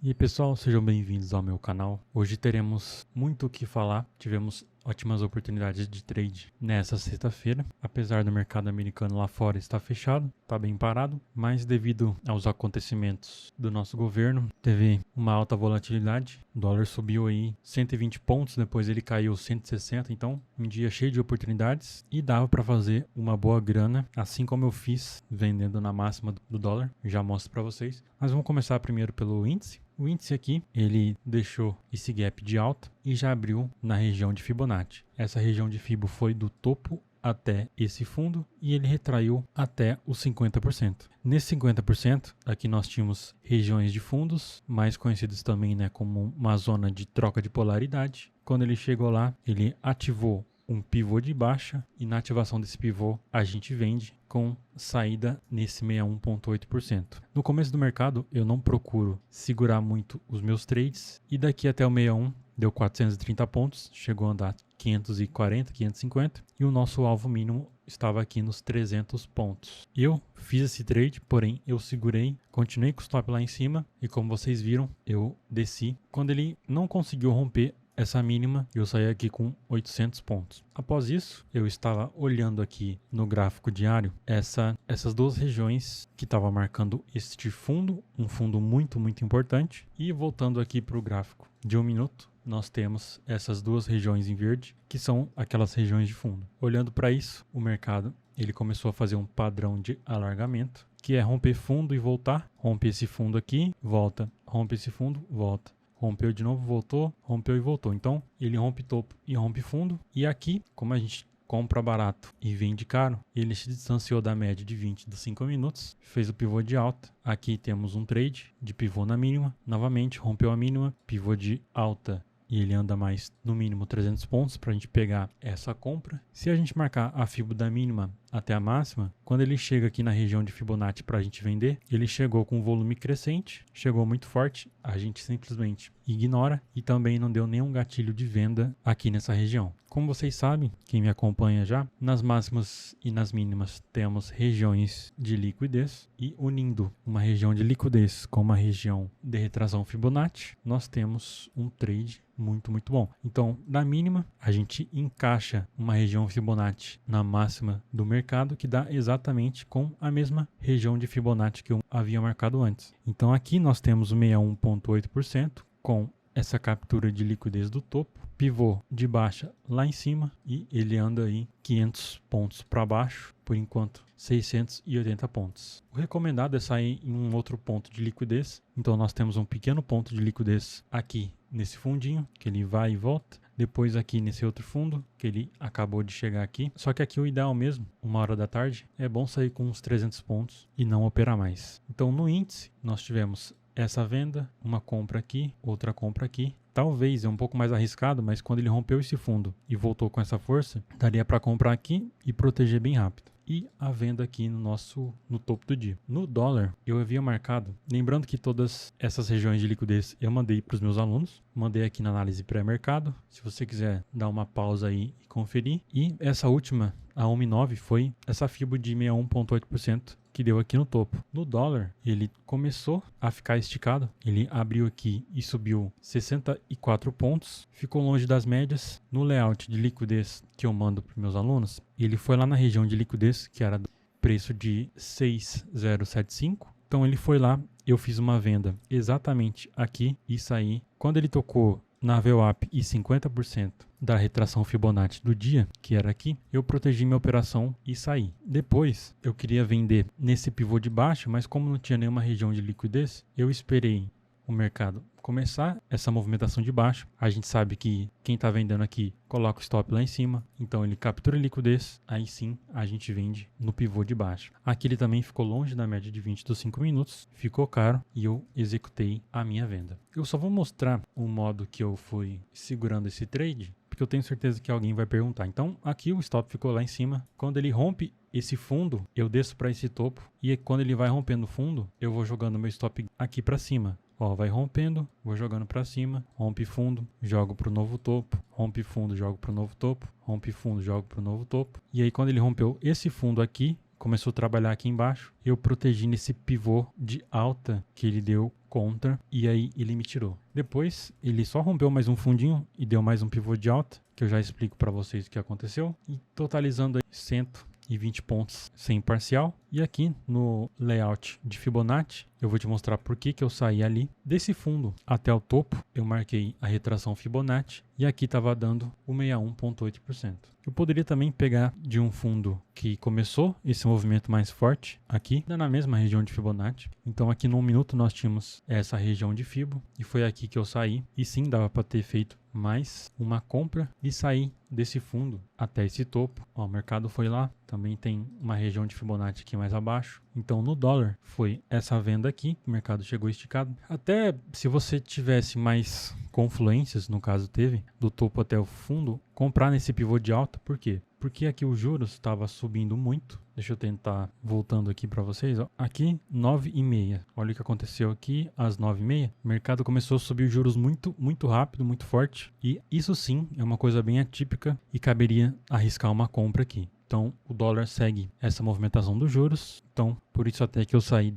E aí pessoal, sejam bem-vindos ao meu canal. Hoje teremos muito o que falar. Tivemos ótimas oportunidades de trade nessa sexta-feira. Apesar do mercado americano lá fora estar fechado, está bem parado, mas devido aos acontecimentos do nosso governo, teve uma alta volatilidade. O dólar subiu aí 120 pontos, depois ele caiu 160, então um dia cheio de oportunidades e dava para fazer uma boa grana, assim como eu fiz vendendo na máxima do dólar. Já mostro para vocês. Mas vamos começar primeiro pelo índice. O índice aqui, ele deixou esse gap de alta e já abriu na região de Fibonacci. Essa região de Fibo foi do topo até esse fundo e ele retraiu até os 50%. Nesse 50%, aqui nós tínhamos regiões de fundos, mais conhecidos também, como uma zona de troca de polaridade. Quando ele chegou lá, ele ativou um pivô de baixa e na ativação desse pivô a gente vende com saída nesse 61,8%. No começo do mercado eu não procuro segurar muito os meus trades e daqui até o 61 deu 430 pontos, chegou a andar 540, 550 e o nosso alvo mínimo estava aqui nos 300 pontos. Eu fiz esse trade, porém eu segurei, continuei com o stop lá em cima e como vocês viram eu desci. Quando ele não conseguiu romper essa mínima, eu saí aqui com 800 pontos. Após isso, eu estava olhando aqui no gráfico diário essas duas regiões que estavam marcando este fundo, um fundo muito importante. E voltando aqui para o gráfico de 1 minuto, nós temos essas duas regiões em verde, que são aquelas regiões de fundo. Olhando para isso, o mercado ele começou a fazer um padrão de alargamento, que é romper fundo e voltar. Rompe esse fundo aqui, volta. Rompe esse fundo, volta. Rompeu de novo, voltou, rompeu e voltou. Então, ele rompe topo e rompe fundo. E aqui, como a gente compra barato e vende caro, ele se distanciou da média de 20 dos 5 minutos, fez o pivô de alta. Aqui temos um trade de pivô na mínima. Novamente, rompeu a mínima, pivô de alta. E ele anda mais no mínimo 300 pontos para a gente pegar essa compra. Se a gente marcar a Fibo da mínima até a máxima, quando ele chega aqui na região de Fibonacci para a gente vender, ele chegou com volume crescente, chegou muito forte, a gente simplesmente ignora e também não deu nenhum gatilho de venda aqui nessa região. Como vocês sabem, quem me acompanha já, nas máximas e nas mínimas temos regiões de liquidez e unindo uma região de liquidez com uma região de retração Fibonacci, nós temos um trade muito bom. Então, na mínima, a gente encaixa uma região Fibonacci na máxima do mercado que dá exatamente com a mesma região de Fibonacci que eu havia marcado antes. Então, aqui nós temos o 61,8% com essa captura de liquidez do topo, pivô de baixa lá em cima e ele anda aí 500 pontos para baixo, por enquanto 680 pontos. O recomendado é sair em um outro ponto de liquidez, então nós temos um pequeno ponto de liquidez aqui nesse fundinho, que ele vai e volta, depois aqui nesse outro fundo, que ele acabou de chegar aqui, só que aqui o ideal mesmo, 1h da tarde, é bom sair com uns 300 pontos e não operar mais. Então no índice nós tivemos essa venda, uma compra aqui, outra compra aqui. Talvez é um pouco mais arriscado, mas quando ele rompeu esse fundo e voltou com essa força, daria para comprar aqui e proteger bem rápido. E a venda aqui no topo do dia. No dólar, eu havia marcado, lembrando que todas essas regiões de liquidez eu mandei para os meus alunos, mandei aqui na análise pré-mercado, se você quiser dar uma pausa aí e conferir. E essa última, a 1,9, foi essa Fibo de 61,8%. Que deu aqui no topo. No dólar, ele começou a ficar esticado. Ele abriu aqui e subiu 64 pontos. Ficou longe das médias. No layout de liquidez que eu mando para meus alunos, ele foi lá na região de liquidez, que era do preço de 6,075. Então ele foi lá, eu fiz uma venda exatamente aqui e saí. Quando ele tocou na VWAP e 50% da retração Fibonacci do dia, que era aqui, eu protegi minha operação e saí. Depois, eu queria vender nesse pivô de baixo, mas como não tinha nenhuma região de liquidez, eu esperei o mercado começar essa movimentação de baixo. A gente sabe que quem está vendendo aqui coloca o stop lá em cima, então ele captura a liquidez, aí sim a gente vende no pivô de baixo. Aqui ele também ficou longe da média de 20 dos 5 minutos, ficou caro e eu executei a minha venda. Eu só vou mostrar o modo que eu fui segurando esse trade, porque eu tenho certeza que alguém vai perguntar. Então aqui o stop ficou lá em cima, quando ele rompe esse fundo, eu desço para esse topo e quando ele vai rompendo o fundo, eu vou jogando meu stop aqui para cima. Ó, vai rompendo, vou jogando para cima, rompe fundo, jogo pro novo topo, rompe fundo, jogo pro novo topo, rompe fundo, jogo pro novo topo. E aí quando ele rompeu esse fundo aqui, começou a trabalhar aqui embaixo, eu protegi nesse pivô de alta que ele deu contra e aí ele me tirou. Depois ele só rompeu mais um fundinho e deu mais um pivô de alta, que eu já explico para vocês o que aconteceu, e totalizando aí 120 pontos sem parcial. E aqui no layout de Fibonacci, eu vou te mostrar por que eu saí ali. Desse fundo até o topo, eu marquei a retração Fibonacci e aqui estava dando o 61,8%. Eu poderia também pegar de um fundo que começou esse movimento mais forte aqui, na mesma região de Fibonacci. Então aqui no 1 minuto nós tínhamos essa região de Fibo e foi aqui que eu saí. E sim, dava para ter feito mais uma compra e sair desse fundo até esse topo. Ó, o mercado foi lá, também tem uma região de Fibonacci aqui mais abaixo. Então no dólar foi essa venda aqui, o mercado chegou esticado. Até se você tivesse mais confluências, no caso teve, do topo até o fundo, comprar nesse pivô de alta. Por quê? Porque aqui os juros estava subindo muito. Deixa eu tentar voltando aqui para vocês. Ó. Aqui 9,5. Olha o que aconteceu aqui às 9,5. O mercado começou a subir os juros muito rápido, muito forte. E isso sim é uma coisa bem atípica e caberia arriscar uma compra aqui. Então o dólar segue essa movimentação dos juros. Então por isso até que eu saí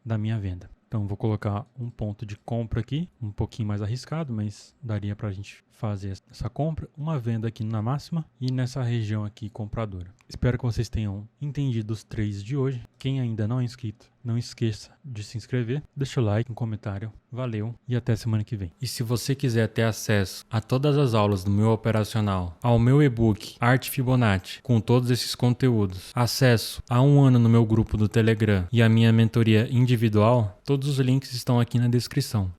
da minha venda. Então vou colocar um ponto de compra aqui, um pouquinho mais arriscado, mas daria para a gente fazer essa compra. Uma venda aqui na máxima e nessa região aqui compradora. Espero que vocês tenham entendido os trades de hoje. Quem ainda não é inscrito, não esqueça de se inscrever, deixa o like, um comentário. Valeu e até semana que vem. E se você quiser ter acesso a todas as aulas do meu operacional, ao meu e-book Arte Fibonacci, com todos esses conteúdos, acesso a 1 ano no meu grupo do Telegram e a minha mentoria individual, todos os links estão aqui na descrição.